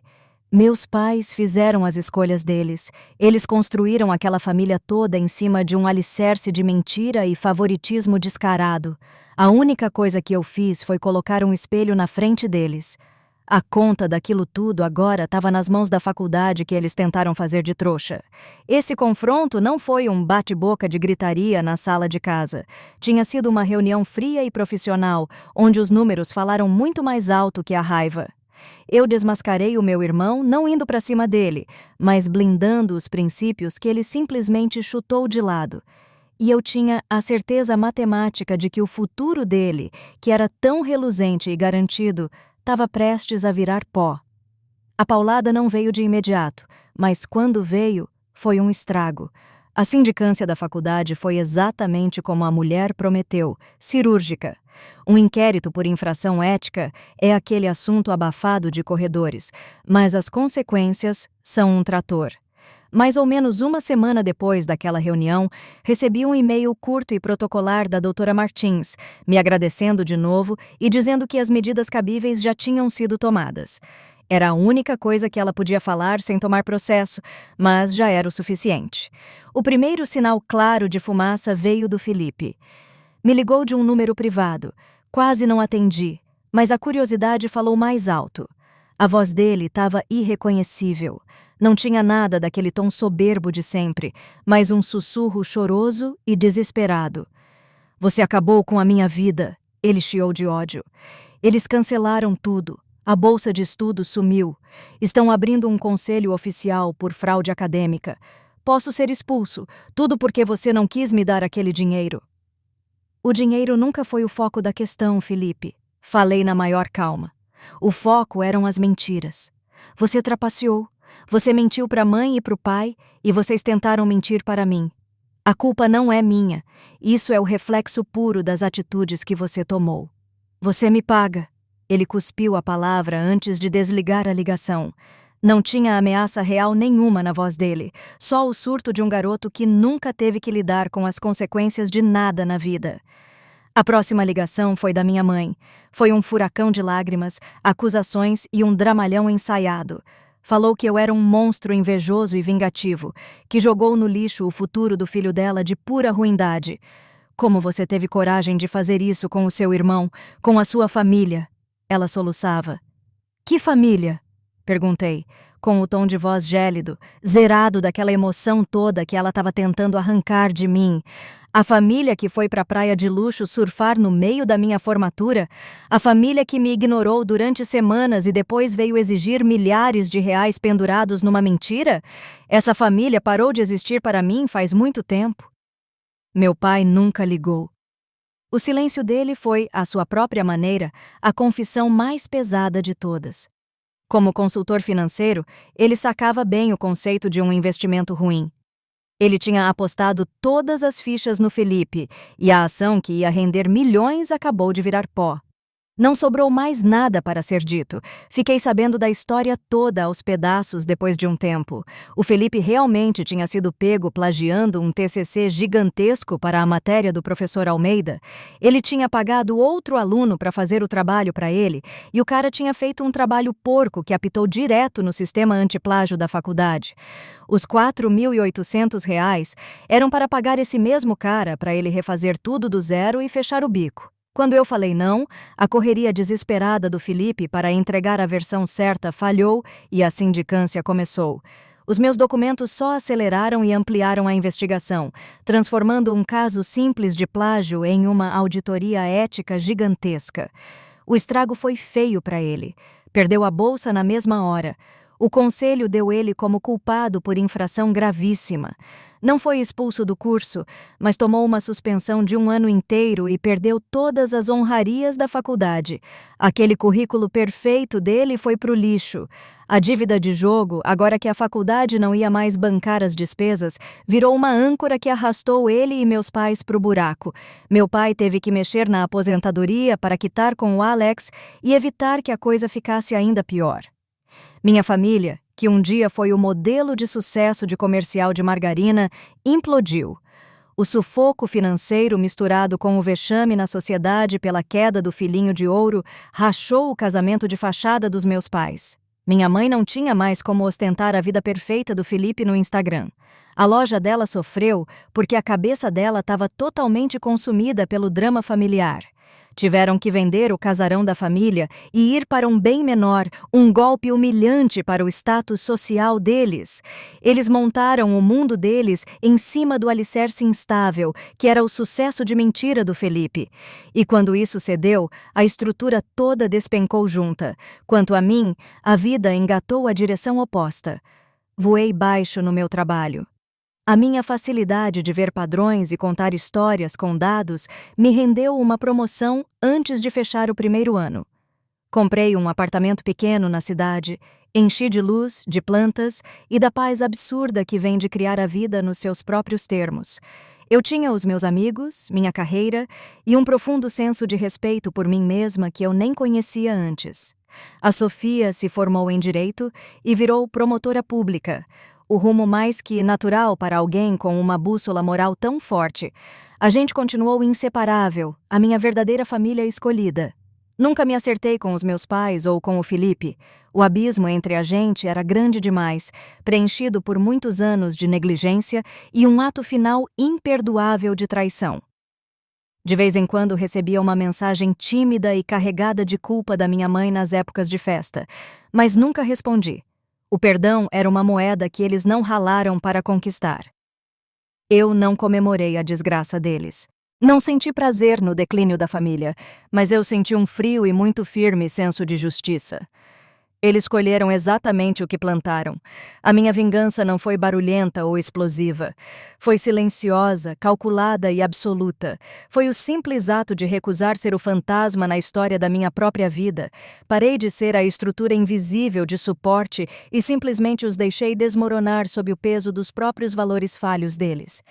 Meus pais fizeram as escolhas deles. Eles construíram aquela família toda em cima de um alicerce de mentira e favoritismo descarado. A única coisa que eu fiz foi colocar um espelho na frente deles. A conta daquilo tudo agora estava nas mãos da faculdade que eles tentaram fazer de trouxa. Esse confronto não foi um bate-boca de gritaria na sala de casa. Tinha sido uma reunião fria e profissional, onde os números falaram muito mais alto que a raiva. Eu desmascarei o meu irmão, não indo para cima dele, mas blindando os princípios que ele simplesmente chutou de lado. E eu tinha a certeza matemática de que o futuro dele, que era tão reluzente e garantido, estava prestes a virar pó. A paulada não veio de imediato, mas quando veio, foi um estrago. A sindicância da faculdade foi exatamente como a mulher prometeu, cirúrgica. Um inquérito por infração ética é aquele assunto abafado de corredores, mas as consequências são um trator. Mais ou menos uma semana depois daquela reunião, recebi um e-mail curto e protocolar da doutora Martins, me agradecendo de novo e dizendo que as medidas cabíveis já tinham sido tomadas. Era a única coisa que ela podia falar sem tomar processo, mas já era o suficiente. O primeiro sinal claro de fumaça veio do Felipe. Me ligou de um número privado. Quase não atendi, mas a curiosidade falou mais alto. A voz dele estava irreconhecível. Não tinha nada daquele tom soberbo de sempre, mas um sussurro choroso e desesperado. "Você acabou com a minha vida", ele chiou de ódio. "Eles cancelaram tudo. A bolsa de estudo sumiu. Estão abrindo um conselho oficial por fraude acadêmica. Posso ser expulso, tudo porque você não quis me dar aquele dinheiro." O dinheiro nunca foi o foco da questão, Felipe. Falei na maior calma. O foco eram as mentiras. Você trapaceou. Você mentiu para a mãe e para o pai, e vocês tentaram mentir para mim. A culpa não é minha. Isso é o reflexo puro das atitudes que você tomou. Você me paga. Ele cuspiu a palavra antes de desligar a ligação. Não tinha ameaça real nenhuma na voz dele, só o surto de um garoto que nunca teve que lidar com as consequências de nada na vida. A próxima ligação foi da minha mãe. Foi um furacão de lágrimas, acusações e um dramalhão ensaiado. Falou que eu era um monstro invejoso e vingativo, que jogou no lixo o futuro do filho dela de pura ruindade. "Como você teve coragem de fazer isso com o seu irmão, com a sua família?" Ela soluçava. "Que família?" Perguntei, com o tom de voz gélido, zerado daquela emoção toda que ela estava tentando arrancar de mim. "A família que foi para a praia de luxo surfar no meio da minha formatura? A família que me ignorou durante semanas e depois veio exigir milhares de reais pendurados numa mentira? Essa família parou de existir para mim faz muito tempo." Meu pai nunca ligou. O silêncio dele foi, à sua própria maneira, a confissão mais pesada de todas. Como consultor financeiro, ele sacava bem o conceito de um investimento ruim. Ele tinha apostado todas as fichas no Felipe, e a ação que ia render milhões acabou de virar pó. Não sobrou mais nada para ser dito. Fiquei sabendo da história toda aos pedaços depois de um tempo. O Felipe realmente tinha sido pego plagiando um TCC gigantesco para a matéria do professor Almeida. Ele tinha pagado outro aluno para fazer o trabalho para ele, e o cara tinha feito um trabalho porco que apitou direto no sistema antiplágio da faculdade. Os R$ 4.800 eram para pagar esse mesmo cara para ele refazer tudo do zero e fechar o bico. Quando eu falei não, a correria desesperada do Felipe para entregar a versão certa falhou e a sindicância começou. Os meus documentos só aceleraram e ampliaram a investigação, transformando um caso simples de plágio em uma auditoria ética gigantesca. O estrago foi feio para ele. Perdeu a bolsa na mesma hora. O conselho deu ele como culpado por infração gravíssima. Não foi expulso do curso, mas tomou uma suspensão de 1 ano inteiro e perdeu todas as honrarias da faculdade. Aquele currículo perfeito dele foi pro lixo. A dívida de jogo, agora que a faculdade não ia mais bancar as despesas, virou uma âncora que arrastou ele e meus pais pro buraco. Meu pai teve que mexer na aposentadoria para quitar com o Alex e evitar que a coisa ficasse ainda pior. Minha família, que um dia foi o modelo de sucesso de comercial de margarina, implodiu. O sufoco financeiro misturado com o vexame na sociedade pela queda do filhinho de ouro rachou o casamento de fachada dos meus pais. Minha mãe não tinha mais como ostentar a vida perfeita do Felipe no Instagram. A loja dela sofreu porque a cabeça dela estava totalmente consumida pelo drama familiar. Tiveram que vender o casarão da família e ir para um bem menor, um golpe humilhante para o status social deles. Eles montaram o mundo deles em cima do alicerce instável, que era o sucesso de mentira do Felipe. E quando isso cedeu, a estrutura toda despencou junta. Quanto a mim, a vida engatou a direção oposta. Voei baixo no meu trabalho. A minha facilidade de ver padrões e contar histórias com dados me rendeu uma promoção antes de fechar o primeiro ano. Comprei um apartamento pequeno na cidade, Enchi de luz, de plantas e da paz absurda que vem de criar a vida nos seus próprios termos. Eu tinha os meus amigos, minha carreira e um profundo senso de respeito por mim mesma que eu nem conhecia antes. A Sofia se formou em Direito e virou promotora pública, o rumo mais que natural para alguém com uma bússola moral tão forte. A gente continuou inseparável, a minha verdadeira família escolhida. Nunca me acertei com os meus pais ou com o Felipe. O abismo entre a gente era grande demais, preenchido por muitos anos de negligência e um ato final imperdoável de traição. De vez em quando recebia uma mensagem tímida e carregada de culpa da minha mãe nas épocas de festa, mas nunca respondi. O perdão era uma moeda que eles não ralaram para conquistar. Eu não comemorei a desgraça deles. Não senti prazer no declínio da família, mas eu senti um frio e muito firme senso de justiça. Eles colheram exatamente o que plantaram. A minha vingança não foi barulhenta ou explosiva. Foi silenciosa, calculada e absoluta. Foi o simples ato de recusar ser o fantasma na história da minha própria vida. Parei de ser a estrutura invisível de suporte e simplesmente os deixei desmoronar sob o peso dos próprios valores falhos deles.